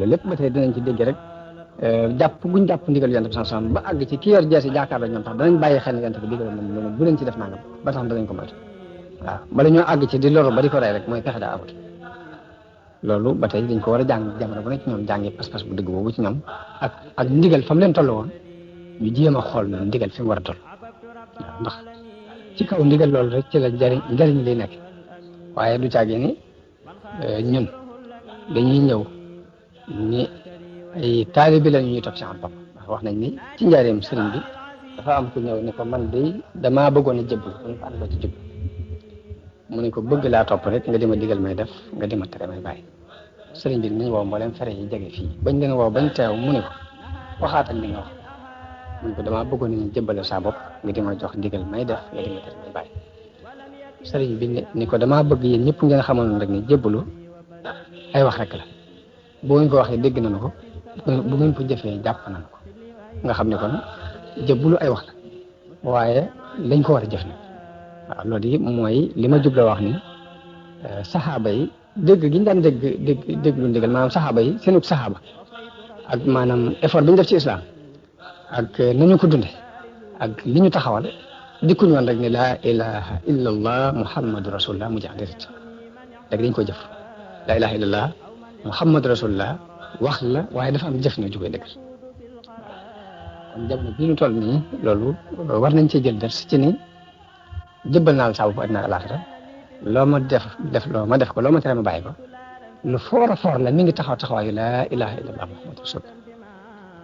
loolu lépp ba tey dinañ ci dégg rek jàpp guñ jàpp ndigal yonent bi sallallahu alayhi wasallam ba àgg ci ki yor jeesi jaakaar la ñoom tax danañ bàyyi xel yonent bi digaloon nañ loolu bu leen ci def nangam ba tax danañ ko moytu waaw bala ñoo àgg ci di loru ba di ko rey rek mooy pexe daa amut loolu ba tey dañ ko war a jàng jamono bu nekk ñoom jàngi pas-pas bu dëgg boobu ci ñoom ak ndigal fa mu leen toll woon ñu jéem a xool noonu ndigal fi mu war a toll waaw ndax ci kaw ndigal loolu rek ci la njariñ li nekk waaye du caagee ni ñun dañuy ñëw ni ay taalibe bi la ñuy topp ci am papa ndax wax nañ ni ci njaareem sëriñ bi dafa am ku ñëw ni ko man de damaa bëggoon a jëbbal mu ne ko ànd ci jëbb mu ne ko bëgg laa topp rek nga di ma digal may def nga di ma tere may bàyyi sëriñ bi nañ woo mboolem fere yi jege fii bañ leen woo bañ teew mu ne ko waxaatal li nga wax mu ne ko damaa bëggoon nañu jëbbale saa bopp nga di ma jox digal may def nga di ma tere may bàyyi sëriñ bi ni ko damaa bëgg yéen ñëpp ngeen xamoon rek ni jébbalu ay wax rek la boo ngeen ko waxee dégg nañu ko bu ngeen ko jëfee jàpp nañu ko nga xam ne kon jébbalu ay wax la waaye lañ ko war a jëf nag waaw loolu yi mooy li ma jubla wax ni saxaaba yi dégg gi ñu daan dégg lu ndigal maanaam saxaaba yi seenug saxaaba ak maanaam effort bi ñu def ci islam ak nañu ko dunde ak li ñu taxawal dikkuñu woon rek ne laa ilaha illa allah muhammadu rasulullah mu jax déedéet rek dañ ko jëf laa ilaha illa allah muhammadu rasulullah wax la waaye dafa am jëf na jógee dëgg kon jamono bi ñu toll nii loolu war nañ cee jël ders ci ni jëbbal naa la saa bu àddina ak àllaaxira loo ma def loo ma def ko loo ma tere ma bàyyi ko lu foor a foor la mi ngi taxawaayu laa ilaha illa allah muhammadu rasulullah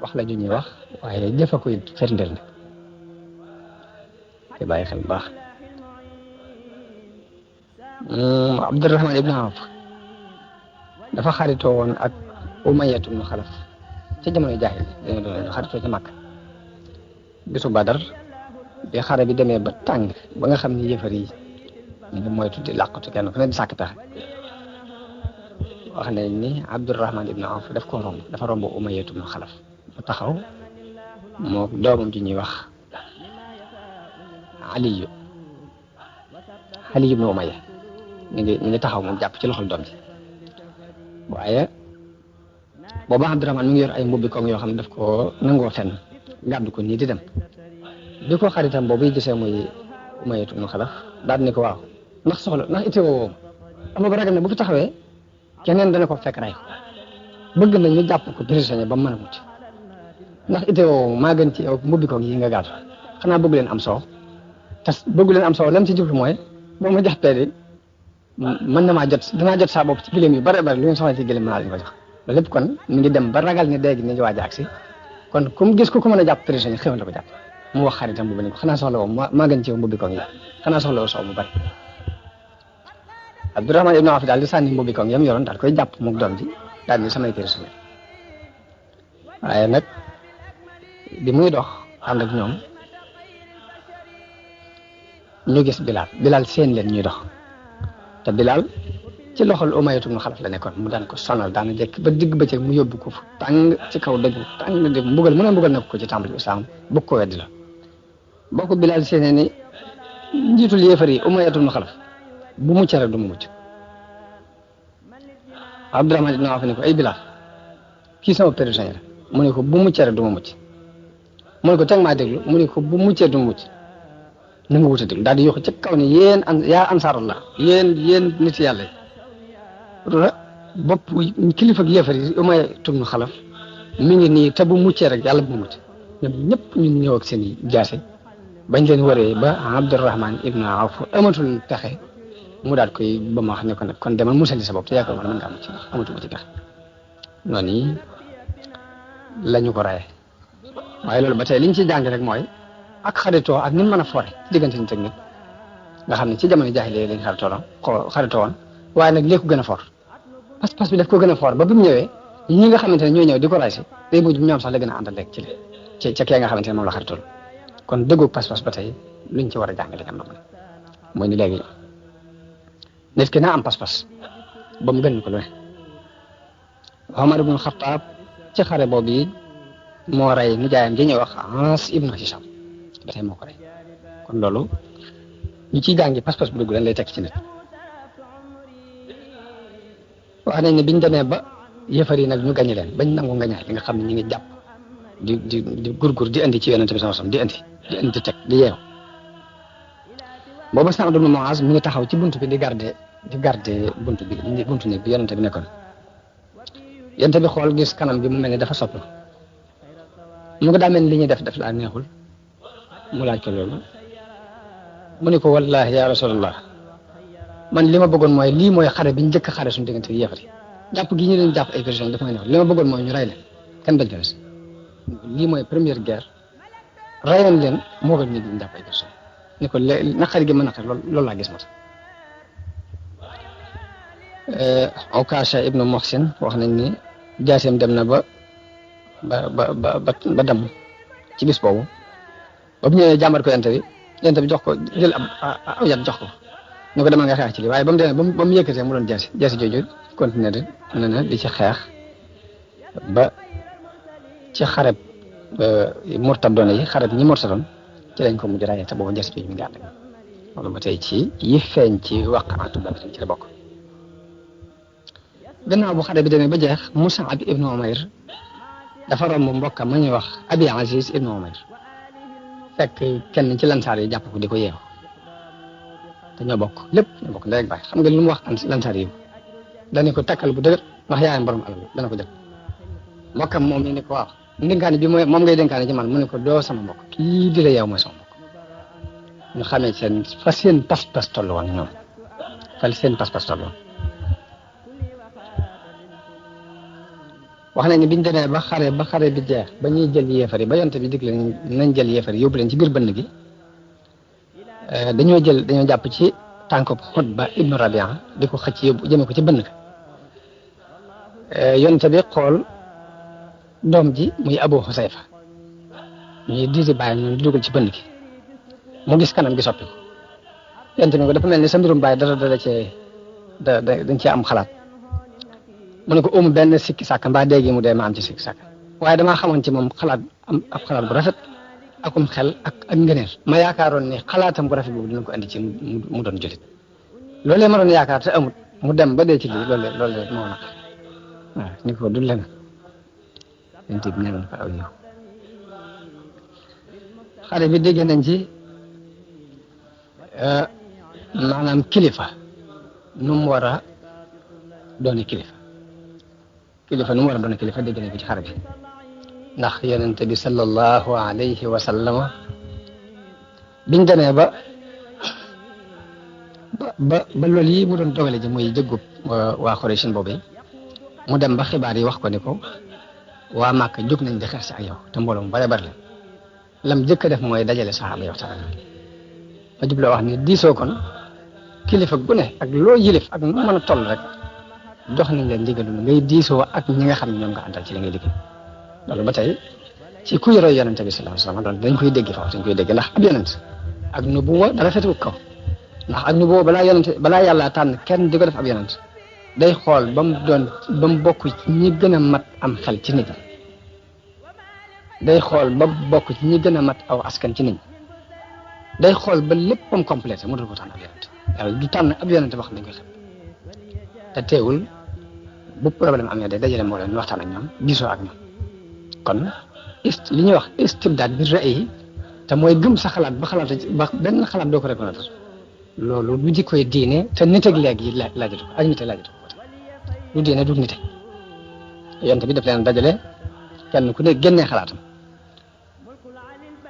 wax la ju ñuy wax waaye jëfa koy firndeel na te bàyyi xel bu baax Abdurahman ibn Awf dafa xaritoo woon ak Umayya ibn Xalaf ca jamono jaahil dañoo doon xaritoo ca Makka bisu Badar bi xare bi demee ba tàng ba nga xam ni yëfar yi ñu ngi moytu di làqatu kenn ku ne di sàkk pexe wax nañ ni Abdurahman ibn Awf daf ko romb dafa romb Umayya ibn Xalaf mu taxaw moo doomam ji ñuy wax Aliyu ibn Umayya ñu ngi taxaw moom jàpp ci loxol doom ji waaye booba Abdurahman mi ngi yor ay mbubbi koŋ yoo xam ne daf ko nangoo fenn gàddu ko nii di dem bi ko xaritam boobu gisee muy Umayya ibn Xalaf daal ni ko waaw ndax itte woo ama ba ragal ne bu fi taxawee keneen dana ko fekk ray ko bëgg na ñu jàpp ko prisonnier ba mu mën a mucc ndax itte woo maa gën ci yow mbubbi koŋ yi nga gàddu xanaa bëgg leen am soow te bëgg leen am soow lam ci jublu mooy boo ma jàppee de mën na maa danaa jot saa bopp ci gëléem yu bare bare lu ngeen soxla ci gëléem mën naa leen ko jox loolu lépp kon mi ngi dem ba ragal ne dégg nañu waaj a agsi kon comme gis ko mën a jàpp prisonnier xéwal la ko jàpp mu wax xaritam bu ne ko xanaa soxla woo maa gën ci yow mbubbi koŋ yi xanaa soxla woo soow mu bari Abdurahman ibn Awf daal di sànni mbubbi koŋ yam yoroon daal koy jàpp moom doom ji daal di samay prisonnier waaye nag bi muy dox ànd ak ñoom ñu gis Bilal seen leen ñuy dox te Bilal ci loxol Umayya ibn Xalaf la nekkoon mu daan ko sonal daana jekk ba digg bëccëg mu yóbbu ko fu tàng ci kaw dëgg tàng de mbugal mu ne mbugal na ko ci tàmbali islam bëgg ko weddi la boo ko Bilal seenee ni njiitul yéefar yi Umayya ibn Xalaf bu mucc rek du mu mucc Abdurahman ibn Awf ne ko ay Bilal kii sama prisonnier mu ne ko bu mucc rek du ma mucc mu ne ko teg maa déglu mu ne ko bu muccee du ma mucc na nga wut a déglu daal di yokk ci kaw ni yéen yaa ansaarullah yéen nit yàlla yi bopp kilifa ak yéefar yi Umayya ibn Xalaf mi ngi nii te bu muccee rek yàlla bu mu mucc ñoom ñëpp ñu ñëw ak seen i jaase bañ leen waree ba Abdurahman ibn Awf amatul pexe mu daal koy ba ma wax ne ko nag kon demal musali sa bopp te yaakaar naa mën ngaa mucc amatuma ci pexe noonu yi la ñu ko raye waaye loolu ba tey liñ ci jàng rek mooy ak xaritoo ak ni mu mën a foore ci diggante nit ak nit nga xam ne ci jamono jaahiliya lañ xaritoo woon waaye nag léegi ko gën a foor pas-pas bi daf ko gën a foor ba bi mu ñëwee ñi nga xamante ne ñooy ñëw di ko ray si day mujj ñoom sax la gën a àndal léegi ca kee nga xamante ne moom la xaritool kon dëggu pas-pas ba tey luñ ci war a jàngale am na mooy ni léegi nit ki naa am pas-pas ba mu gën ko lu ne Omar ibn Khattab ci xare boobu yi moo rey nu jaayam ji ñuy wax Aas ibn Hisham ba tey moo ko rey kon loolu ñu ciy jàngi pas-pas bu dugg lan lay tekk ci nit wax nañ ne biñ demee ba yéefar yi nag ñu gañe leen bañ nangu ngañaay li nga xam ne ñu ngi jàpp di gurgur di indi ci yonente bi sallallahu alayhi wasallam di indi di teg di yeew booba Sa'd ibn Mu'az mi ngi taxaw ci buntu bi di garder buntu néeg bi yonente bi nekkoon yonente bi xool gis kanam bi mu mel ni dafa sopp mu ngi daa mel ni li ñuy def laa neexul mu laaj ko loolu mu ne ko wallahi ya rasulallah man li ma bëggoon mooy lii mooy xare bi njëkk xare suñu diggante bi yéefar yi jàpp gi ñu leen jàpp ay prisonniers dafa may neexul li ma bëggoon mooy ñu rey leen kenn bañ ko des lii mooy première guerre reyoon leen moo gën ñu di jàpp ay prisonniers ni ko naqari gi ma naqari loolu laa gis moo tax Ukasha ibnu Muhsin wax nañ ni jaaseem dem na ba damm ci bis boobu ba bu ñëwee jàmbat ko yonent bi jox ko jël aw yat jox ko ñu ko demal nga xeex ci lii waaye ba mu demee ba mu yëkkatee mu doon jaasi jooju continué na di ci xeex ba ci xareb murtadoon yi xareb ñi murtadoon ci lañ ko mujj rayee te boobu jaasi jooju mi ngi ànd ak loolu ba tey ci yi feeñ ci waqaatu Badr ci la bokk. gannaaw bu xare bi demee ba jeex Mus'ab ibnu Umayr dafa romb mbokkam ma ñuy wax Abi Aziz ibnu Umayr fekk kenn ci lansaar yi jàpp ko di ko yeew te ñoo bokk lépp ñoo bokk ndey ak baay xam nga lu mu wax lansaar yi dañu ko takkal bu dëgër ndax yaayam borom alal dana ko jël mbokkam moom ni ko waaw ndénkaane bi moom ngay dénkaane ci man mu ne ko doo sama mbokk kii di la yeew mooy sama mbokk ñu xamee fa seen pas-pas toll woon ñoom fa seen pas-pas toll woon wax nañ ni biñ demee ba xare bi jeex ba ñuy jël yéefar yi ba yonte bi digle nañ jël yéefar yi yóbbu leen ci biir bënn gi dañoo jàpp ci tànkub Xutba ibnu Rabia di ko xëcc yóbbu jëme ko ci bënn ga yonte bi xool doom ji muy Abu Xusayfa ñuy diisi bàyyi ñu dugal ci bënn gi mu gis kanam gi soppi ko yonte bi ko dafa mel ni sa mbirum bàyyi dañ cee am xalaat mu ne ko benn sikki sàkk mbaa dégg mu dee ma am ci sikki sàkk waaye damaa xamoon ci moom xalaat am ab xalaat bu rafet akum xel ak ngëneel ma yaakaaroon ni xalaatam bu rafet boobu dina ko andi ci mu doon jullit loolee ma doon yaakaar te amut mu dem ba dee ci lii loolee moo naqar waaw ni ko du leneen yéen tamit nee nañ fa aw yow xale bi dégg nañ ci maanaam kilifa nu mu war a doone kilifa nu mu war a doone kilifa dégg nañ ko ci xare bi ndax yonente bi sallallahu alayhi wa sallama biñ demee ba loolu yi mu doon dogale ji muy jëggub waa Quraysh boobu mu dem ba xibaar yi wax ko ni ko waa Màkka jóg nañ di xeex si ak yow te mbooloo mu bare bare lam jëkk a def mooy dajale saxaaba yi waxtaan ma jubloo wax ni diisoo kon kilifa gu ne ak loo yilif ak nu mën a toll rek jox nañ leen ndigalu ngay diisoo ak ñi nga xam ne ñoom nga àndal ci li ngay liggéey loolu ba tey ci kuy roy yonente bi sallallahu alayhi wasallam loolu dañ koy dégg foofu dañ koy dégg ndax ab yonent ak nubuwa dara fetu kaw ndax ak nubuwa balaa yàlla tànn kenn di ko def ab yonent day xool ba mu bokk ci ñi gën a mat am xel ci nit ñi day xool ba bokk ci ñi gën a mat aw askan ci nit ñi day xool ba léppam complété mu dul ko tànn ab yonent yàlla du tànn ab yonent wax dañ koy xam te teewul bu problème amee day dajale moo leen ñu waxtaan ak ñoom gisoo ak ñoom kon li ñuy wax istibdaad bi ra'yi te mooy gëm sa xalaat ba benn xalaat doo ko reconnaître loolu du jikkoy diine te nit ak léegi laajatu ko ak nit ak laajatu ko du diine du nite yonent bi daf leen dajale kenn ku ne génnee xalaatam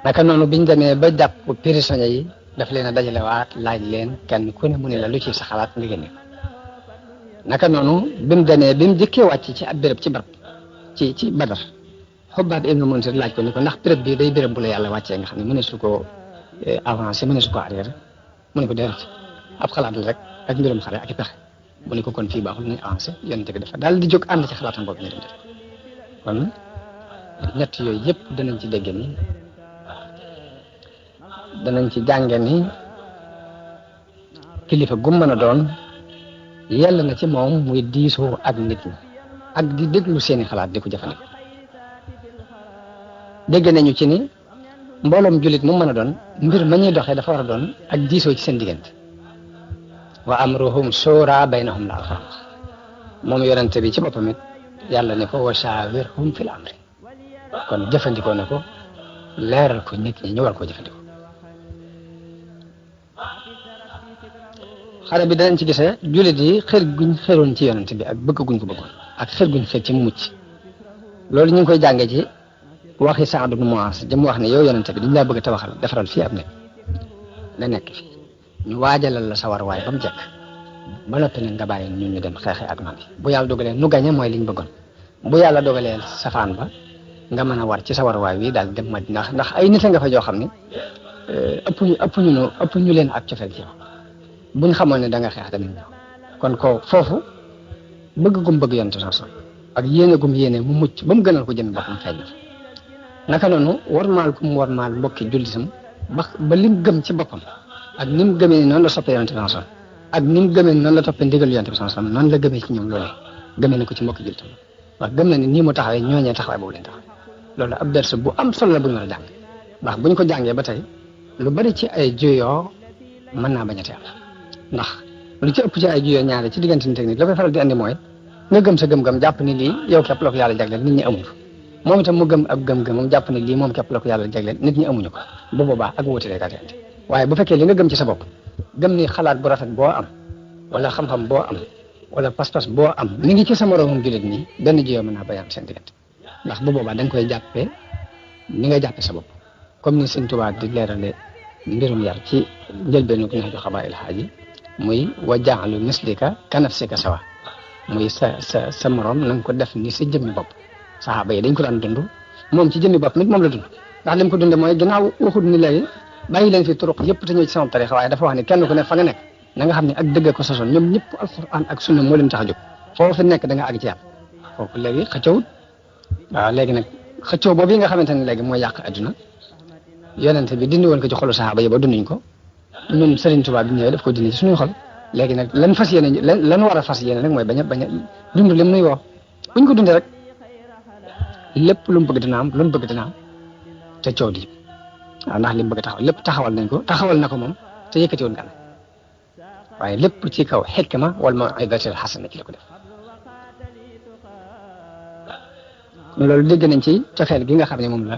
naka noonu biñ demee ba jàpp prisonniers yi daf leen a dajale waat laaj leen kenn ku ne mu ne la lu ci sa xalaat nga génne naka noonu bi mu jëkkee wàcc ci ab béréb ci barab ci Badar Xubbaab ibnu Munzir laaj ko ni ko ndax béréb bi day béréb bu la yàlla wàccee nga xam ne mëne su ko avancé mëne su ko arrière mu ne ko déedéet ab xalaat la rek ak mbirum xare ak i pexe mu ne ko kon fii baaxul nañ avancé yonent bi dafa daal di jóg ànd ci xalaatam boobu ñu dem def kon ñett yooyu yëpp danañ ci dégg ni danañ ci jànge ni kilifa gu mën a doon yàlla na ci moom muy diisoo ak nit ñi ak di déglu seeni xalaat di ko jëfandikoo dégg nañu ci ni mbooloom jullit mu mën a doon mbir ma ñuy doxee dafa war a doon ak diisoo ci seen diggante wa amruhum shura baynahum la alxuraan moom yonente bi ci boppam it yàlla ne ko wa shaawirhum fil amri kon jëfandikoo na ko leeral ko nit ñi ñu war koo jëfandikoo. xare bi danañ ci gisee jullit yi xër guñ xëroon ci yonent bi ak bëgg guñ ko bëggoon ak xër guñ xër ci mu mucc loolu ñu ngi koy jàngee ci waxi Saad ibn Muaaz jëm wax ne yow yonent bi dañ laa bëgg a tabaxal defaral fii ab nekk nga nekk fi ñu waajalal la sa war waay ba mu jekk ba noppi nag nga bàyyi ñun ñu dem xeexee ak noonu bu yàlla dogalee nu gañe mooy liñ bëggoon bu yàlla dogalee safaan ba nga mën a war ci sa war waay wi daal dem Madina ndax ay nit a nga fa joo xam ne ëpp ñu leen ak cofeel ci yow buñ xamoon ne da nga xeex danañ ñëw kon ko foofu bëgg gum bëgg yonent sa ak yéene gum yéene mu mucc ba mu gënal ko jëm boppam feeñ naka noonu warmaal gum warmaal mbokki jullitam ba lim gëm ci boppam ak ni mu gëmee noonu la soppee yonent sa ak ni mu gëmee noonu la toppee ndigal yonent sa noonu la gëmee ci ñoom loolee gëmee na ko ci mbokki jullitam wax gëm na ni nii mu taxawee ñooñee taxawaay boobu leen taxaw loolu ab ders bu am solo la bu ñu war a jàng ndax buñ ko jàngee ba tey lu bari ci ay juyoo mën naa bañ a teel ndax lu ci ëpp ci ay juyoo ñaare ci diggante nit ak nit la koy faral di andi mooy nga gëm sa gëm-gëm jàpp ni lii yow képp la ko yàlla jagleel nit ñi amuñu ko moom itam mu gëm ab gëm-gëmam jàpp ni lii moom képp la ko yàlla jagleel nit ñi amuñu ko bu boobaa ak wuute lay daal di waaye bu fekkee li nga gëm ci sa bopp gëm ni xalaat bu rafet boo am wala xam-xam boo am wala pas-pas boo am mi ngi ci sa moroomam jullit nii benn juyoo mën naa bañ a am seen diggante ndax bu boobaa da nga koy jàppee ni nga jàppee sa bopp comme ni Sëñ Tuubaa di leerale mbirum yar ci njëlbeenu ku neex ju xabaa'il xaaji muy wa ja'alu mislika ka nafsika sawa muy sa morom na nga ko def ni sa jëmmi bopp saxaaba yi dañ ko daan dund moom ci jëmmi bopp nit moom la dund ndax li mu ko dundee mooy ginnaaw waxut ni léegi bàyyi leen fi turuq yëpp te ñëw ci sama tarixa waaye dafa wax ne kenn ku ne fa nga nekk na nga xam ne ak dëgg ko sosoon ñoom ñëpp alquran ak sunna moo leen tax a jóg foofu nekk da nga àgg ci yàlla foofu léegi xëccowut waaw léegi nag xëccoo boobu yi nga xamante ne léegi mooy yàq adduna yonente bi dindi woon ko ci xolu saxaaba yi ba dunduñ ko ñun Serigne Touba bi ñëwee daf ko dindi ci suñuy xol léegi nag lan fas yéene lan war a fas yéene rek mooy bañ a dund lim nuy woo buñ ko dundee rek lépp lu mu bëgg dina am lu mu bëgg dina am te coow di waaw ndax li mu bëgg taxaw lépp taxawal nañ ko taxawal na ko moom te yëkkati woon gàll waaye lépp ci kaw xikma wal maw'izatil hasana ci la ko def loolu dégg nañ ci cofeel gi nga xam ne moom la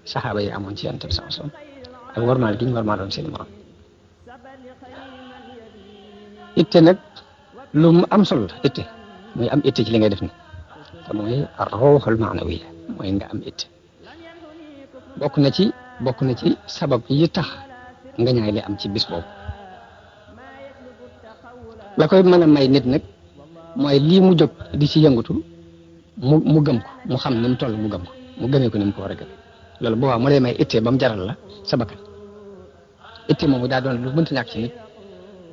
saxaaba yi amoon ci yonent bi sallallahu alayhi wasallam ak warmaal gi ñu warmaaloon seen morom itte nag lu mu am solo la itte muy am itte ci li ngay def ni te mooy ar-ruuhul ma'nawiyya mooy nga am itte bokk na ci sabab yi tax nga ñaay li am ci bis boobu la koy mën a may nit nag mooy lii mu jóg di ci yëngatu mu gëm ko mu xam ni mu toll mu gëm ko mu gëmee ko ni mu ko war a gëm loolu boobaa mu lay may itte ba mu jaral la sa bakkan itte moomu daa doon lu mënta ñàkk ci nit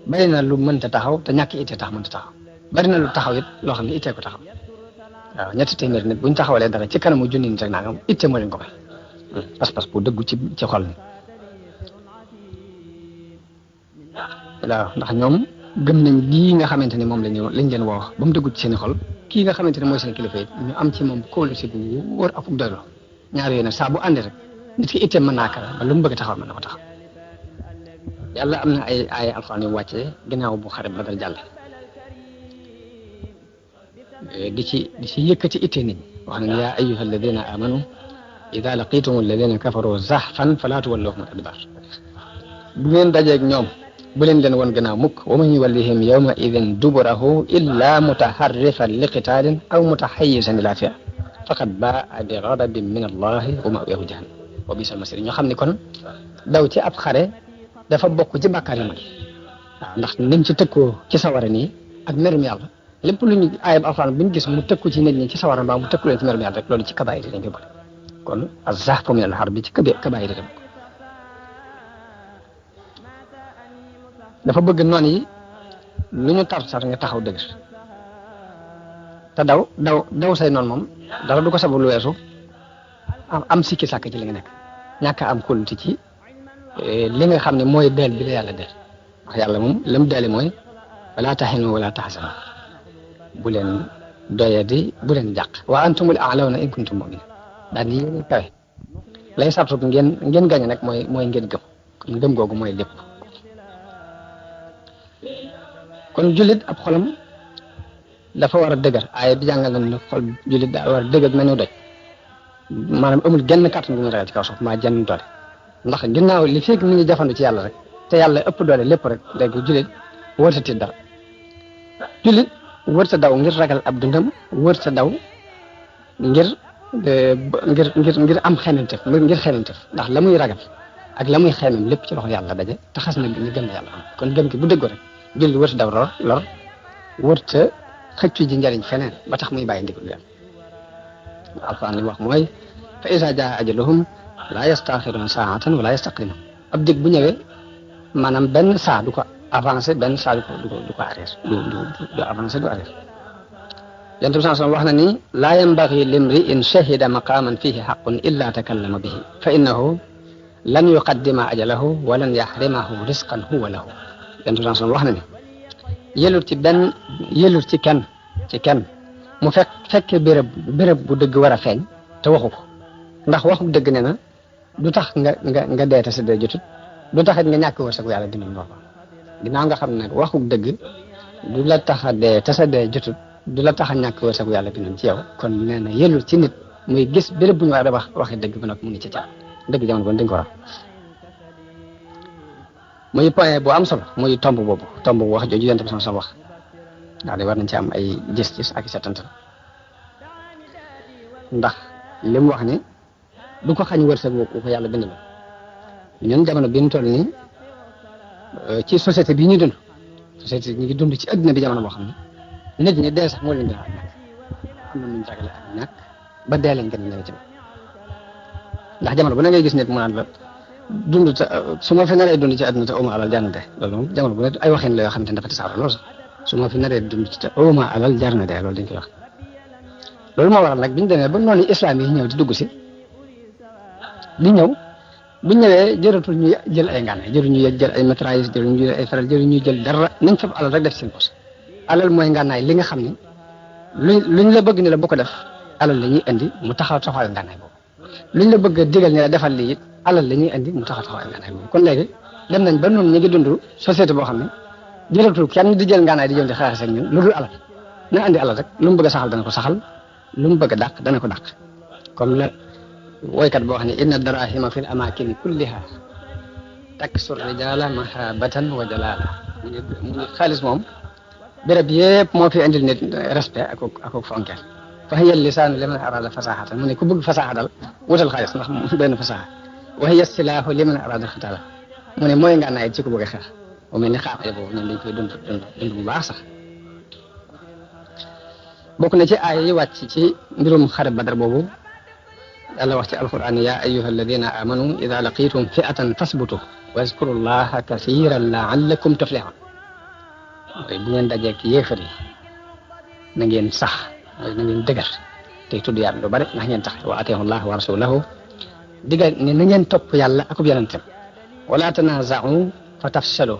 bari na lu mënta taxaw te ñàkk itte tax mënta taxaw bari na lu taxaw it loo xam ne itte ko taxaw waaw ñetti téeméer nit buñ taxawalee dara ci kanamu junni nit rek naa nga itte moo leen ko may pas-pas bu dëggu ci xol ni waaw ndax ñoom gëm nañ lii nga xamante ni moom lañ leen woo ba mu dëggu ci seen i xol kii nga xamante ne mooy seen kilifa yi ñu am ci moom kóolu si bu wóor ak doylu ñaar yooyu nag saa bu àndee rek nit ki itteem mën naa kara ba lu mu bëgg taxawal mën na ko taxaw yàlla am na ay alxuraan yu wàccee ginnaaw bu xare Badar jàll di ci yëkkati itte nit ñi wax nañ yaa ayyuha alladina amanu ida laqitum alladina kafaru zahfan fala tuwalluhum adbar bu ngeen dajeeg ñoom bu leen woon gannaaw mukk wa man yuwallihim yawma idin duburahu illa mutaharrifan li qitaalin aw mutahayyizan ila fi'a faqad baa'a bi ghadabin min allahi wa ma'wahu jahannam wa bi'sal masir ñoo xam ni kon daw ci ab xare dafa bokk ci bàkkaar yu mag waaw ndax niñ ci tëkkoo ci sawara nii ak merum yàlla lépp lu ñu ayib alxuraan bu ñu gis mu tëkku ci nit ñi ci sawara mbaa mu tëkku leen ci merum yàlla rek loolu ci kabaayir yi dañ koy boole kon az-zahfu min al-harbi ci kabaayir yi dafa bëgg noon yi lu ñu tar nga taxaw dëgër te daw say noonu moom dara du ko sabu lu weesu am sikki sàkk ci li nga nekk ñàkk am kóolute ci li nga xam ne mooy deel bi la yàlla deel wax yàlla moom la mu deele mooy wala tahinu wala tahzanu bu leen doyadi bu leen jàq wa antumul a'lawna in kuntum mu'minin daal di yéen kawe lay sartu ngeen gañe nag mooy ngeen gëm kon gëm googu mooy lépp kon jullit ab xolam dafa war a dëgër aaya bi jàngal na ne xol jullit daa war a dëgër mel ni doj maanaam amul genn kàttan bu ñu ragal ci kaw suuf maa jenn doole ndax ginnaaw li fekk mi ngi jafandu ci yàlla rek te yàlla ëpp doole lépp rek léegi jullit wërta tiit dara jullit wërta daw ngir ragal ab dundam wërta daw ngir am xememtef ngir xememtef ndax la muy ragal ak la muy xemem lépp ci loxo yàlla daje te xas na ñu gëm na yàlla am kon gëm gi bu dëggoo rek jullit wërta daw lor wërta xëccu ji njariñ feneen ba tax muy bàyyi ndigal yàlla alquran li wax mooy fa iza jaa ajaluhum laa yastaaxiruuna saa'atan wala yastaqdimuun ab dig bu ñëwee maanaam benn saa du ko avancé benn saa du ko arrière du avancé du arrière yonent bi sallallahu alayhi wa sallam wax na ni laa yanbaghi limri'in shahida maqaaman fiihi haqqun illa takallama bihi fa innahu lan yuqaddima ajalahu wa lan yaxrimahu risqan huwa lahu yonent bi sallallahu alayhi wa sallam wax na ni yëlul ci kenn mu fekkee béréb bu dëgg war a feeñ te waxu ko ndax waxu dëgg ne na du tax nga dee te sa dee jotut du taxit nga ñàkk wërsëgu yàlla dinañ wax ginnaaw nga xam ne nag waxu dëgg du la tax a dee te sa dee jotut du la tax a ñàkk wërsëgu yàlla dinañ ci yow kon nee na yëlul ci nit muy gis béréb bu ñu war a waxi dëgg ba nag mu ngi ci ca dëgg jamono bon dañ ko war muy point bu am solo muy tomb boobu wax jooju yonent bi sama wax ndax de war nañ ci am ay gis-gis ak setantal ndax li mu wax ni du ko xañ wërsëg wu ko yàlla bind la ñun jamono bi ñu toll nii ci société bi ñu dund société ñu ngi dund ci adduna bi jamono boo xam ne nit ñi dee sax moo leen di ñàkk am na ñu ragale ak ñàkk ba dee leen gën a ñëw ci ndax jamono bu ne ngay gis nit mu naan la dund su ma fi naree dund ci adduna te awma alal jar na dee loolu moom jamono bu ne ay waxin la yoo xam ne dafa tasaaroo loolu sax su ma fi naree dund ci te awma alal jar na dee loolu dañ koy wax loolu moo waral nag bi ñu demee ba noonu islam yi ñëw di dugg si di ñëw bu ñëwee jëratul ñu jël ay ngànnaay jëru ñu jël ay mitrailleuse jëru ñu jël ay feral jëru ñu jël dara nañ fab alal rek def seen poche alal mooy ngànnaay li nga xam ne luñ la bëgg ne la bu ko def alal la ñuy indi mu taxawal ngànnaay boobu luñ la bëgg a digal ne la defal lii it alal la ñuy indi mu taxawal ngànnaay boobu kon léegi dem nañ ba noonu ñu ngi dund société boo xam ne jëratul kenn di jël ngànnaay di jël di xaalis ak ñun lu dul alal na andi alal rek lu mu bëgg a saxal dana ko saxal lu mu bëgg a dàq dana ko dàq comme la woykat boo xam ne inna darahima fi l amakini kulliha taksur rijala mahabatan wa jalala mu ngi xaalis moom béréb yëpp moo fi indil nit respect ak fonkeel fa hiya lisaanu liman arada fasahatan mu ne ku bëgg fasaha dal wutal xaalis ndax benn fasaha wa hiya silaahu liman arada xitala mu ne mooy nga naay ci ku bëgg a xeex mu mel ni xaamale boobu ñun dañ koy dund bu baax sax bokk na ci aaya yi wàcc ci mbirum xare badar boobu yàlla wax ci alquran ya ayyuha alladina amanu ida laqitum fi'atan fasbutu wazkuru llaha kathiran la'allakum tuflihun mooy bu ngeen dajeek yéefar yi na ngeen sax mooy na ngeen dëgër tey tudd yàlla lu bari ndax ngeen tax wa atiihu llaha wa rasulahu digal ne na ngeen topp yàlla akub yonentam wala tanaza'u fa tafshalu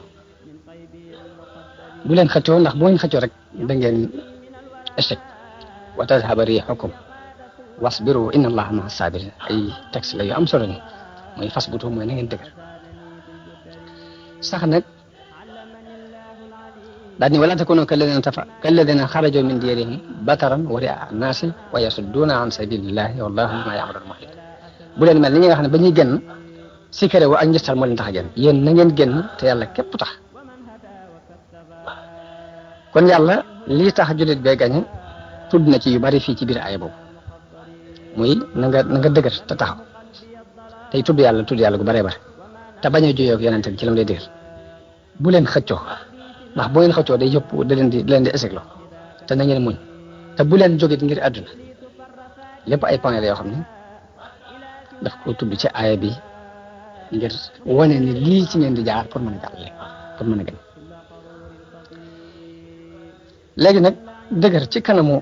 bu leen xëccoo ndax bu ngeen xëccoo rek da ngeen échec wa tadhhaba rihukum wasbiru inna allaha ma'a sabirin ay texte la yu am solo ni mooy fasbutu mooy na ngeen dëgër sax nag daal ni wala takunu kalladina xaraju min diyarihim bataran wa ri'a an-nasi wa yasudduna an sabilillahi wallahu bima ya'maluna muhit bu leen mel ni ñi nga xam ne ba ñuy génn sikare wa ak njëstal moo leen tax a génn yéen na ngeen génn te yàlla képp tax kon yàlla lii tax jullit bee gañe tudd na ci yu bari fii ci biir aaya boobu muy na nga dëgër te taxaw tey tudd yàlla gu bëree bëri te bañ a juyoo ak yonente bi ci lam lay dëgër bu leen xëccoo ndax bu ngeen xëccoo day yëpp da leen di échec te na ngeen muñ te bu leen jógit ngir àdduna lépp ay point la yoo xam ne daf ko tudd ci aaya bi ngir wane ni lii ci ngeen di jaar pour mën a jàllale pour mën a gën léegi nag dëgër ci kanamu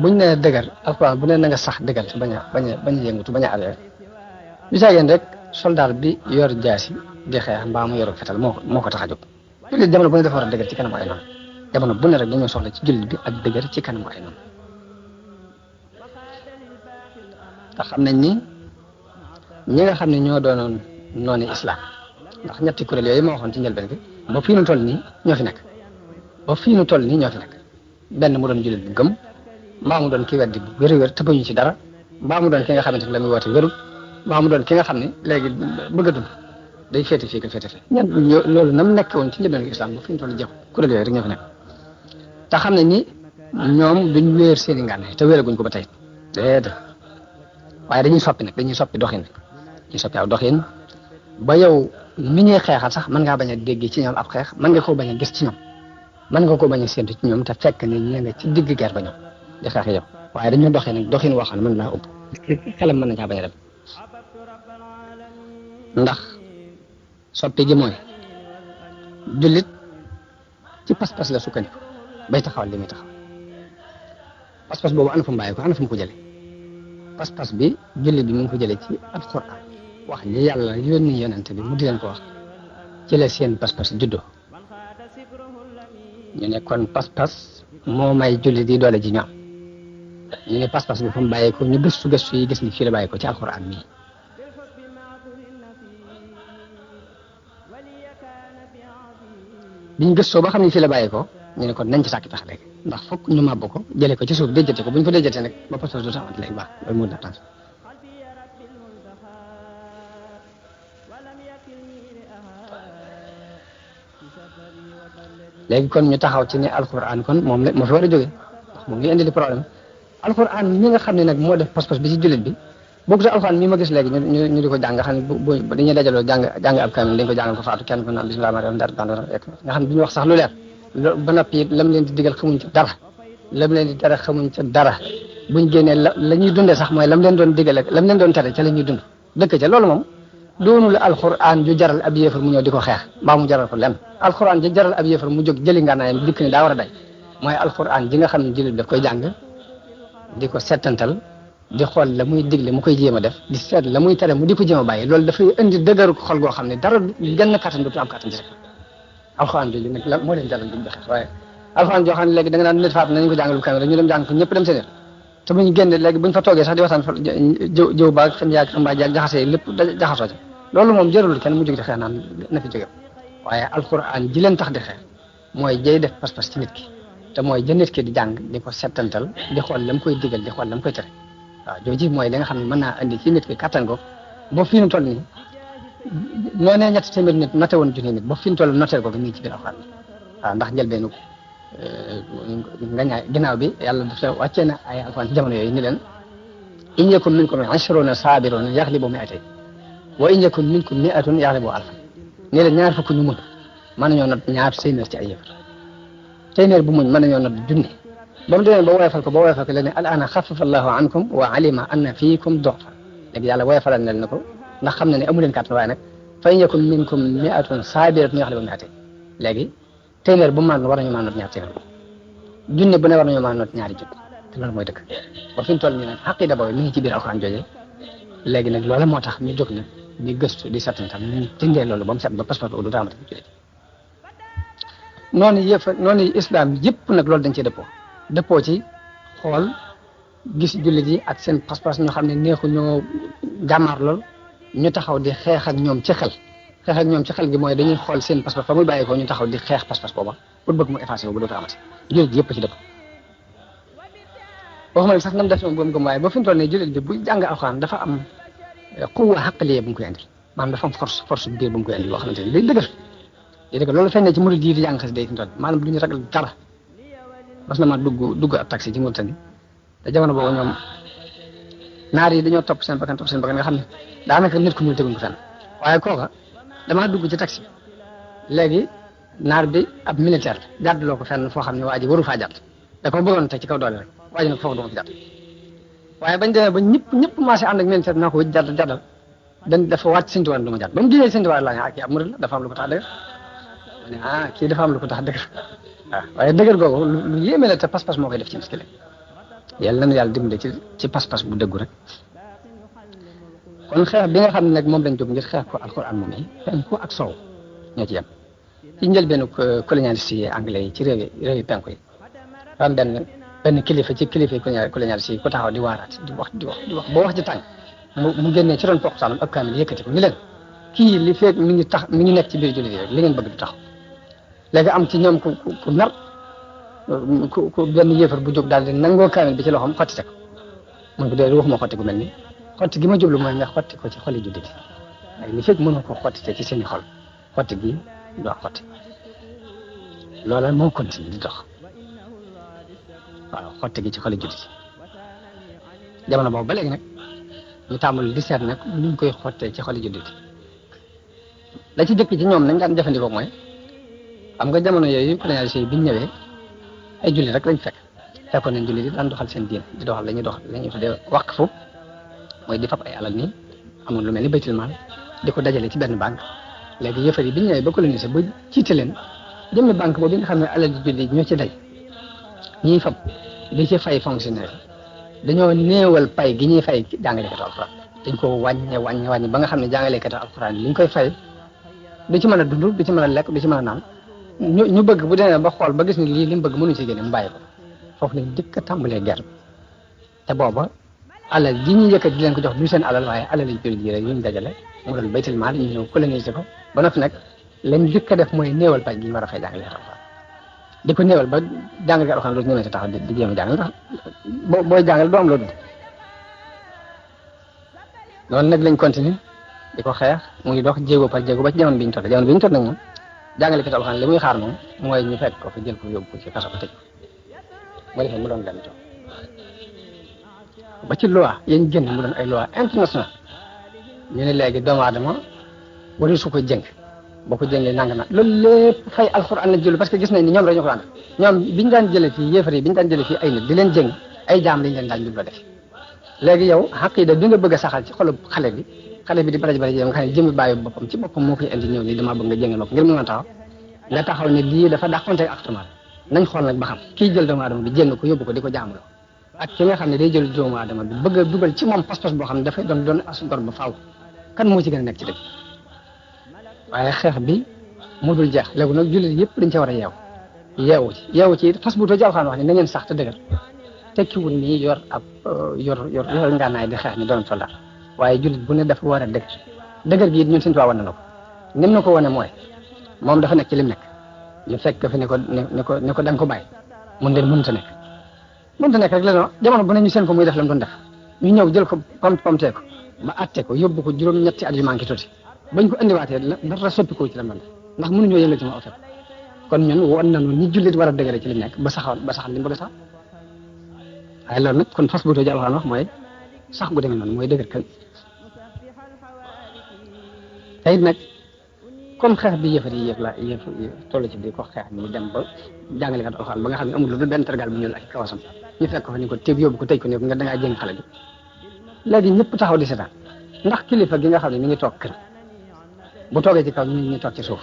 buñ ne dëgër alquran bu ne na nga sax dëgër te bañ a yëngatu bañ a arrière bi saa yéen rek soldat bi yor jaasi di xeex mbaa mu yor fetal moo ko tax a jóg jullit jamono bu ne dafa war a dëgër ci kanamu ay noonu jamono bu ne rek dañoo soxla ci jullit bi ak dëgër ci kanamu ay noonu ndax xam nañ ni ñi nga xam ne ñoo doonoon noonu islam ndax ñetti kuréel yooyu ma waxoon ci njëlbeen bi ba fii nu toll nii ñoo fi nekk benn mu doon jullit bu gëm mbaa mu doon ki weddi bu wér-wér te bañu ci dara mbaa mu doon ki nga xamante ne la muy woote wérul mbaa mu doon ki nga xam ne léegi bëgg a dund day féete fii ko féete fii ñan loolu nam nekk woon ci njëlbeen islam ba fi ñu toll jeex kuréel yooyu rek ñoo fi nekk te xam ne ni ñoom duñ wéer seen i ngànnaay te wéeraguñ ko ba tey déedéet waaye dañuy soppi nag dañuy soppi doxin dañuy soppi aw doxin ba yow mi ñuy xeexal sax mën ngaa bañ a dégg ci ñoom ab xeex mën nga koo bañ a gis ci ñoom mën nga koo bañ a séntu ci ñoom te fekk ne ñee nga ci digg guerre ba ñoom di xeex yow waaye dañoo doxee nag doxin woo xam ne mën naa ëpp xelam mën na caa bañ a dem ndax soppi gi mooy jullit ci pas-pas la sukkandiku bay taxawal li muy taxaw pas-pas boobu ana fu mu bàyyi ko ana fu mu ko jële pas-pas bi jullit bi mu ngi ko jële ci alquran wax li yàlla yónni yonente bi mu di leen ko wax ci la seen pas-pas juddoo ñu ne kon pas-pas moo may jullit yi doole ji ñoom ñu ne pas-pas bi fu mu bàyyi ko ñu gëstu yi gis ni fii la bàyyi ko ci alquran mii biñ gëstoo ba xam ne fii la bàyyi ko ñu ne kon nañ ci sàkki tax léegi ndax fokk ñu màbb ko jëlee ko ci suuf déjjate ko buñ ko déjjatee nag ba pas-pas du taxawante léegi baax loolu moo tax léegi kon ñu taxaw ci ne alquran kon moom la moo fi war a jógee ndax moom ngi indi li problème alquran mi nga xam ne nag moo def pas-pas bi ci jullit bi boobu sax alquran mi ma gis léegi ñu di ko jàng nga xam ne bu dañuy dajaloo jàng ab kamil dañ ko jàngal ko faatu kenn ko naan bismillah ma nga xam ne duñu wax sax lu leer ba noppi lam leen di digal xamuñ ci dara lam leen di tere xamuñ ca dara buñ génnee la ñuy dundee sax mooy lam leen doon digal ak lam leen doon tere ca la ñuy dund dëkk ca loolu moom doonul alquran ju jaral ab yéefar mu ñëw di ko xeex mbaa mu jaral ko lenn alquran ji jaral ab yéefar mu jóg jëli ngànnaayam dikk ni daa war a day mooy alquran ji nga xam ne jullit daf koy jàng di ko settantal di xool la muy digle mu koy jéem a def di seet la muy tere mu di ko jéem a bàyyi loolu dafay indi dëgëru xol goo xam ne dara genn kattan dootu am kattan ci rek alxuraan jooju nag la moo leen jaral duñ joxe waaye alxuraan joo xam ne léegi da nga naan nit faatu nañu ko jàngal bu kamil ñu dem jàng ko ñëpp dem seen te buñu génne léegi buñ fa toogee sax di waxtaan jëw baag fen yaag xambaa jaag jaxasee lépp jaxasoo ci loolu moom jëralul kenn mu jóg di xeex naan na fi jóge waaye alxuraan ji leen tax di xeex mooy jay def pas-pas ci nit ki te mooy ja nit ki di jàng di ko settantal di xool la mu koy digal di xool la mu koy tere waaw jooju mooy li nga xam ne mën naa indi ci nit ki kattan ko ba fi ñu toll nii ñoo nee ñetti téeméer nit noté woon junni nit ba fi ñu toll noteel ko mi ngi ci biir alxuraan waaw ndax njëlbeenu nga ñaay ginnaaw bi yàlla dafa wàccee na ay alxuraan ci jamono yooyu ni leen in yakun minkum 20 saabiruna yaghlibu mi'atayn wa in yakun minkum 100 yaghlibu alfan ni leen ñaar fukk ñu mun mën nañoo not ñaar téeméer ci ay yëfar téeméer bu muñ mën nañoo not junni ba mu demee ba woyofal ko la ne al-aana xaffafa Allahu ankum wa alima anna fiikum du'fan léegi yàlla woyofalal na ko ndax xam na ne amu leen kàttan waaye nag fa in yakun minkum 100 saabiratun yaghlibu mi'atayn léegi téeméer bu mu mën war nañu mën a not ñaar téeméer junni bu ne war nañu mën a not ñaari junni te loolu mooy dëgg ba fi mu toll nii nag aqida boobu mi ngi ci biir alxuraan jooje léegi nag loola moo tax ñu jóg nag di gëstu di settantal ñu tindee loolu ba mu set ba pas-pas boobu du taamati jullit noonu islam yëpp nag loolu dañ cee dëppoo ci xool gis jullit yi ak seen pas-pas ñoo xam ne neexu ñoo jàmmaar lool ñu taxaw di xeex ak ñoom ci xel xeex ak ñoom ci xel gi mooy dañuy xool seen pas-pas fa muy bàyyi ko ñu taxaw di xeex pas-pas booba pour bëgg mu effacé wu ba dootu amati jullit yëpp ci dëpp waxuma sax nam def moom gëm gëm waaye ba fi mu toll nii jullit bi buy jàng alxuraan dafa am quwwa aqliya bu mu koy indil maanaam dafa am force biir bu mu koy indil boo xamante ni day dëgër loolu feeñ ne ci murid yi di jàng xas day fi mu toll maanaam du ñu ragal dara mas na ma dugg ab taxi ci Mauritanie te jamono boobu ñoom naar yi dañoo topp seen bakkan nga xam ne daanaka nit ku ñuul teguñ ko fenn waaye kooka damaa dugg ci taxi léegi naar bi ab militaire jàddloo ko fenn foo xam ne waa ji waru faa jàdd da ko bëggoon teg ci kaw doole rek waa ji nag foofu du ma fi jàdd waaye bañ demee ba ñëpp commencé ànd ak militaire naa ko jàddal dafa wàcc Sëñ Tuubaa du ma jàdd ba mu jëlee Sëñ Tuubaa laa kii ab murid la dafa am lu ko tax dëgër kii dafa am lu ko tax dëgër waaw waaye dëgër googu lu yéeme la te pas-pas moo koy def ci miskile yàlla nañu yàlla dimbale ci pas-pas bu dëggu rek kon xeex bi nga xam ne nag moom lañ jóg ngir xeex ko alxuraan moom yi penku ak sow ñoo ci yem ci njëlbeenu colonialiste yi anglais yi ci réewi penku yi am benn kilifa ci kilifa colonialiste yi ku taxaw di waaraat di wax boo wax ci tàng mu génnee ci ron poqtaanam ak kaamil yëkkati ko ni leen kii li feeg mi ngi nekk ci biir jullit yi rek li ngeen bëgg du tax léegi am ci ñoom ku mer ku benn yéefar bu jóg daal di nangoo kaamil bi ci loxoom xotti teg mun ko dee waxuma xotti gu mel ni xotti gi ma jublu mooy nga xotti ko ci xoli juddit waaye li fekk mënoo ko xotti te ci seeni xol xotti gi doo xotti loola moo continue di dox waaw xotti gi ci xoli juddit jamono boobu ba léegi nag ñu tàmbali di seet nag ñu koy xottee ci xoli juddit la ci jëkk ci ñoom nañ daan jëfandikoo mooy xam nga jamono yooyu colonialiste yi biñ ñëwee ay jullit rek lañ fekkoon nañ jullit yi daan doxal seen diin di doxal la ñuy tuddee waqfu mooy di fab ay alal nii amul lu mel ni baytul maal di ko dajale ci benn banque léegi yëfar yi biñ ñëwee ba colonisé ba jiite leen jëmmi banque boobu nga xam ne alal ji jullit ñoo ci daj ñiy fab di ci fay fonctionnaire dañoo néewal pay gi ñuy fay jàngalekatu alxuraan dañ ko wàññi ba nga xam ne jàngalekatu alxuraan li ñu koy fay du ci mën a dund du ci mën a lekk du ci mën a naan ñu bëgg bu demee ba xool ba gis ni lii li mu bëgg mënuñ ci génne mu bàyyi ko foofu lañ dëkk a tàmbalee guerre te booba alal ji ñu yëkkat di leen ko jox du seen alal waaye alal yi jullit yi rek yu ñu dajale mu doon baytul maal ñu ñëw coloniser ko ba noppi nag lañ dëkk a def mooy néewal pay gi ñu war a fay jàngalekatu alxuraan di ko néewal ba jàngalekatu alxuraan dootu ñëwee taxaw di jéem a jàngal ndax booy jàngal doo am loo dund loolu nag lañ continuer di ko xeex mu ngi dox jéego par jéego ba ci jamono bi ñu toll nag moom jàngalekatu alxuraan li muy xaar moom mooy ñu fekk ko fi jël ko yóbbu ko ci kaso ba tëj ko defee mu doon gan toog ba ci loi yañ génn mu doon ay loi international ñu ne léegi doomu aadama wala su ko jëng boo ko jëngee nanga na loolu lépp fay alxuraan la jël parce que gis nañ ni ñoom dañu ko daan ñoom biñu daan jële fii yéefar yi biñu daan jële fii ay nit di leen jëng ay jaam lañ leen daan jubloo def léegi yow xaqiida bi nga bëgg a saxal ci xolu xale bi di baraj nga xam ne jëmmi bàyyi boppam ci boppam moo koy indi ñëw nii damaa bëgg nga jëngal ma ko ngir mu mën a taxaw ne lii dafa dàqonte ak tumal nañ xool nag ba xam kii jël doomu aadama bi jëng ko yóbbu ko di ko jaamuloo ak ki nga xam ne day jël doomu aadama bi bëgg a dugal ci moom pas-pas boo xam ne dafay doon as gor ba faaw kan moo ci gën a nekk ci dëgg waaye xeex bi mu dul jeex léegi nag jullit yëpp dañ ca war a yeewu ci fas bu too ci alxuraan wax ne na ngeen sax te dëgër tekkiwul nii yor ngànnaay di xeex ni doon soldat waaye jullit bu ne dafa war a dëgër gi it ñun suñu tubaab wane na ko nim na ko wane mooy moom dafa nekk ci lim nekk ñu fekk fi ne ko da nga ko bàyyi mun leen mënta nekk rek la no jamono bu ne ñu seen ko muy def la mu doon def ñu ñëw jël ko pamtee ko ba atte ko yóbbu ko juróom-ñetti at yu manqué tuuti bañ ko indiwaatee dara soppi ko ci la mu doon def ndax mënuñoo yëngal ci ma ofet kon ñun wan nañu ni jullit war a dëgëre ci lim nekk ba saxal li mu bëgg a sax waaye loolu nag kon fas bu too ji alxuraan wax mooy sax gu demee noonu mooy dëgër kay tey nag comme xeex bi yëfar yi yëf toll ci bi ko xeex ñu dem ba jàngalekat alxuraan ba nga xam ne amul lu dul benn tergal bu ñuul ak kawasam ñu fekk ko fa ni ko téeb yóbbu ko tëj ko ne nga dangaa jéng xale bi léegi ñëpp taxaw di seetaan ndax kilifa gi nga xam ne mi ngi toog kër bu toogee ci kaw ñu toog ci suuf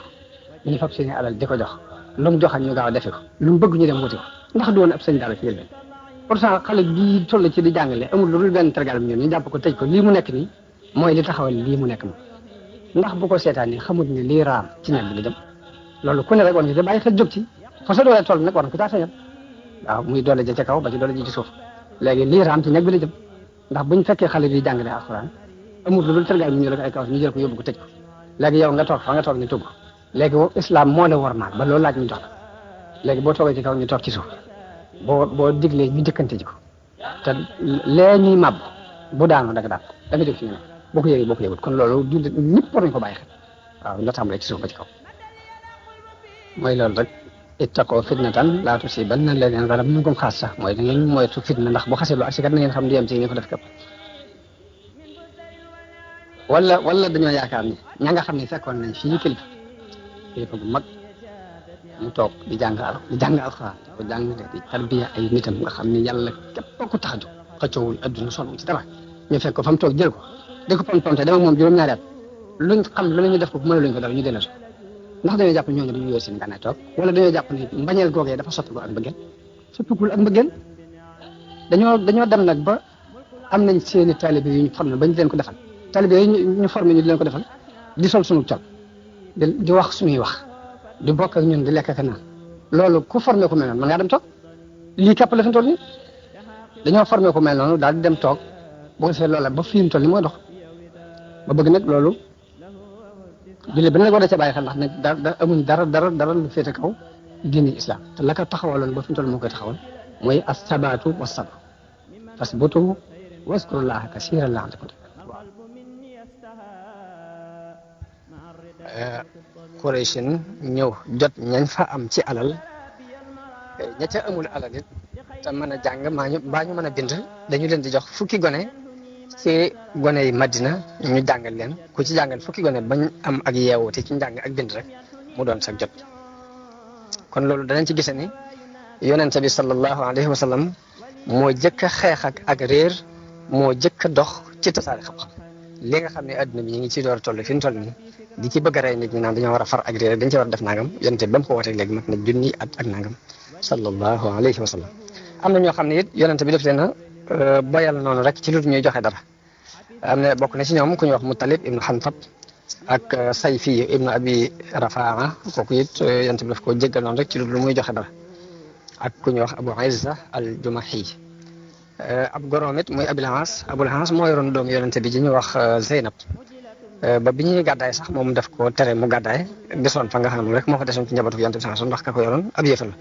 ñu fab seeni alal di ko jox lu mu joxañ ñu gaaw a defe ko lu mu bëgg ñu dem wuti ko ndax du woon ab sëñ daal ci yëlbeen pourtant xale bii toll ci di jàngale amul lu dul benn tergal bu ñuul ñu jàpp ko tëj ko lii mu nekk nii mooy li taxawal lii mu nekk moom ndax bu ko seetaan ni xamut ni lii raam ci nekk bi la jëm loolu ku ne rek war nga ci bàyyi xel jóg ci fa sa doole toll nag war nga ko caa feeñal waaw muy doole ja ca kaw ba ci doole ji ci suuf léegi lii raam ci nekk bi la jëm ndax buñ fekkee xale bi jàngale alxuraan amul lu dul tergal bi ñu la ay kaw ñu jël ko yóbbu ko tëj ko léegi yow nga toog fa nga toog ñu tugg léegi islam moo la war maal ba loolu laaj ñu jox la léegi boo toogee ci kaw ñu toog ci suuf boo diglee ñu jëkkante ji ko te lee ñuy màbb bu daanoo da nga jóg ci ñu ne boo ko yëgut kon loolu jullit ñëpp war nañu ko bàyyi xel waaw la tàmbalee ci suuf ba ci kaw mooy loolu rek ittaqoo fitnatan laa tusiibanna allaziina zalamu minkum xaassa mooy da ngeen moytu fitna ndax bu xasee lu agsi kat na ngeen xam du yem ci ñi ko def képp wala dañoo yaakaar ni ña nga xam ne fekkoon nañ fii kilifa bu mag mu toog di jàng alxuraan ko jàng di tarbiya ay nitam nga xam ni yàlla képp ko tax a jóg xëccoowul adduna sonn ci dara ñu fekk ko fa mu toog jël ko di ko pom-pomte dama moom juróom-ñaari at luñ xam lu ñu def ko bu mëna luñ ko dara ñu delloo ndax dañoo jàpp ñooñu dañu yor seen gànnaay toog wala dañoo jàpp ni mbañeel googee dafa soppikul ak mbëggeel dañoo dem nag ba am nañ seeni talibé yu ñu formé bañ leen ko defal talibé yi ñu formé ñu di leen ko defal di sol suñu col di wax suñuy wax di bokk ak ñun di lekk ak naan loolu ku formé ko mel noonu man ngaa dem toog lii képp la fi mu toll nii dañoo formé ko mel noonu daal di dem toog boo defee loola ba fi mu toll nii mooy dox ba bëgg nag loolu jullit bi nag war a ca bàyyi xel ndax nag amuñ dara lu féete kaw diine islam te la ko taxawaloon ba fi mu toll moo koy taxawal mooy as-sabaatu wa sabr fasbutu waskurullaha kasiran la'allakum Qurayshin ñëw jot ñañ fa am ci alal ña ca amul alal it te mën a jàng mbaa ñu mën a bind dañu leen di jox fukki gone ci gone yi Madina ñu jàngal leen ku ci jàngal fukki gone bañ am ak yeewute ci njàng ak bind rek mu doon sax jot kon loolu danañ ci gise ni yonent bi sallallahu alayhi wa sallam moo jëkk a xeex ak réer moo jëkk a dox ci tasaare xam-xam li nga xam ne adduna bi ñu ngi ci door a toll fi mu toll nii di ci bëgg a rey nit ñi naan dañoo war a far ak réer dañ ci war a def nangam yonent ba mu ko wootee léegi mat na junni at ak nangam sallallahu alayhi wa sallam am na ñoo xam ne it yonent bi def leen a boyal noonu rek ci lu ñuy joxe dara am na bokk na ci ñoom ku ñuy wax Mutalib ibnu Xantab ak Sayfi ibnu Abi Rafaa kooku it yonent bi daf ko jéggal noonu rek ci lu muy joxe dara ak ku ñuy wax Abu Izza al-Jumahi ab goroom it muy Abul Aas moo yoroon doomu yonent bi ji ñu wax Zeynab ba bi ñuy gàddaay sax moom daf ko tere mu gàddaay desoon fa nga xam ne rek moo fa desoon ci njabootu yonent bi sax ndax ka ko yoroon ab yëfa la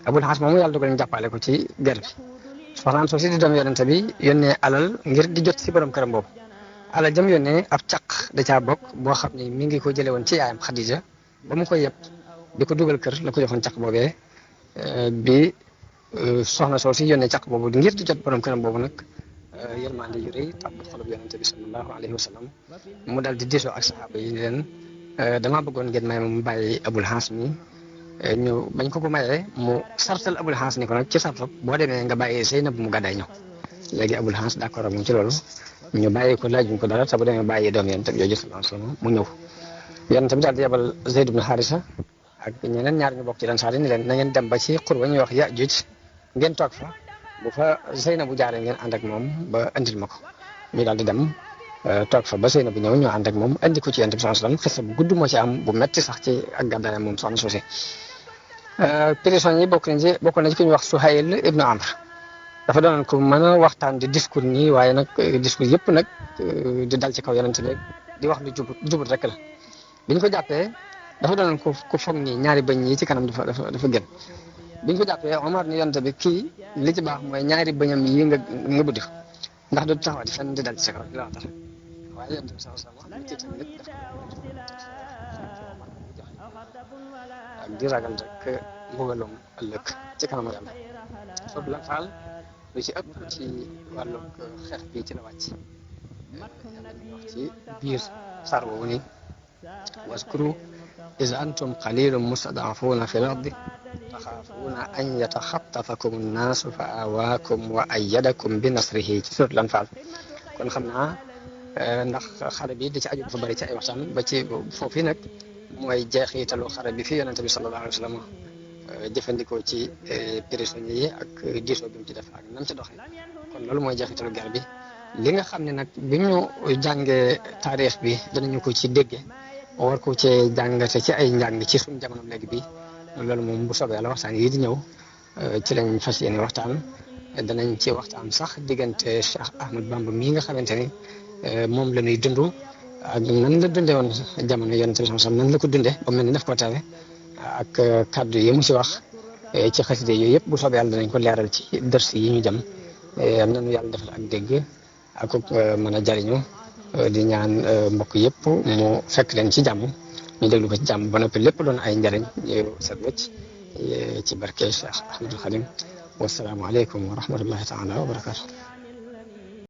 Abul Aas moomu yàlla dogal ñu jàppale ko ci guerre bi soxnaam soo si di doomu yonent bi yónnee alal ngir di jot si borom këram boobu alal jëm yónnee ab caq da caa bokk boo xam ne mi ngi ko jëlee woon ci yaayam Xadija ba mu koy yëpp di ko dugal kër la ko joxoon caq boobee bi soxna soo si yónnee caq boobu ngir di jot borom këram boobu nag yërmande yu rëy tàbb xolub yonent bi sallallahu alayhi wa sallam mu dal di diisoo ak saxaaba yi ni leen damaa bëggoon ngeen may ma mu bàyyi Abul Aas mi ñu bañ ko mayee mu sartal Abul Aas ni ko nag ci sartal boo demee nga bàyyi Zeynab mu gàddaay ñëw léegi Abul Aas d'accord ak moom ci loolu ñu bàyyi ko laajuñ ko dara te bu demee bàyyi doom yonent bi jooju sallallahu alayhi wa sallam mu ñëw yonent bi daal di yebal Zayd ibn Harisa ak ñeneen ñaar ñu bokk ci Ansaar yi ni leen na ngeen dem ba ci xur ba ñuy wax Yaajuuj ngeen toog fa bu fa Zeynab bu jaaree ngeen ànd ak moom ba andil ma ko ñu daal di dem toog fa ba Zeynab bu ñëw ñu ànd ak moom andi ko ci yonent bi sallallahu alayhi wa sallam xisa bu gudd moo ci am bu metti sax ci ak gàddaayam moom soxna soosi prisonniers yi bokk na ci ku ñuy wax Suhayl ibnu Amr dafa doonoon ko mën a waxtaan di discours nii waaye nag discours yëpp nag di dal ci kaw yonent bi di wax lu jubut rek la biñ ko jàppee dafa doonoon ko foog nii ñaari bëñ yi ci kanam dafa gën biñ ko jàppee Omar ni yonent bi kii li ci baax mooy ñaari bëñam yi nga buddi ko ndax du taxawati fenn di dal ci sa kaw di la wax dara waaye yonent bi sallallahu alayhi wa sallam tiitam nit daf ak di ragal rek mbugalum ëllëg ci kanamu yàlla foofu la faal lu ci ëpp ci wàllu xeex bi ci la wàcc wax ci biir sar woowu ni waskuru iz antum qalilun mustad'afuna fil ardi taxaafuuna an yataxattafakum annaasu fa aawaakum wa ayyadakum bi nasrihi ci surat Anfaal kon xam naa ndax xare bi di ci aju dafa bëri ci ay waxtaan ba ci foofu nag mooy jeexitalu xare bi fi yonente bi sallallahu alayhi wa sallam jëfandikoo ci prisonniers yi ak diisoo bi mu ci def ak nam ci doxee kon loolu mooy jeexitalu guerre bi li nga xam ne nag bi ñu jàngee taarix bi danañu ko ci dégge war ko cee jàngate ci ay njàng ci suñu jamono léegi bi loolu moom bu soobee yàlla waxtaan yi di ñëw ci lañ fas yéene waxtaan danañ ci waxtaan sax diggante Cheikh Ahmad Bamba mii nga xamante ni moom la ñuy dund ak nan la dundee woon jamono yonent bi sam nan la ko dundee ba mel ni daf ko teewe ak kaddu yi mu ci wax ci xaside yooyu yëpp bu soobee yàlla danañ ko leeral ci dërs yi ñu jëm am nañu yàlla defal ak dégg ak mën a jariñu di ñaan mbokk yëpp mu fekk leen ci jàmm ñu déglu ko ci jàmm ba noppi lépp doon ay njariñ yu set wecc ci barke Cheikh Ahmadul Xadim wasalaamu aleykum wa rahmatullahi taala wa barakatu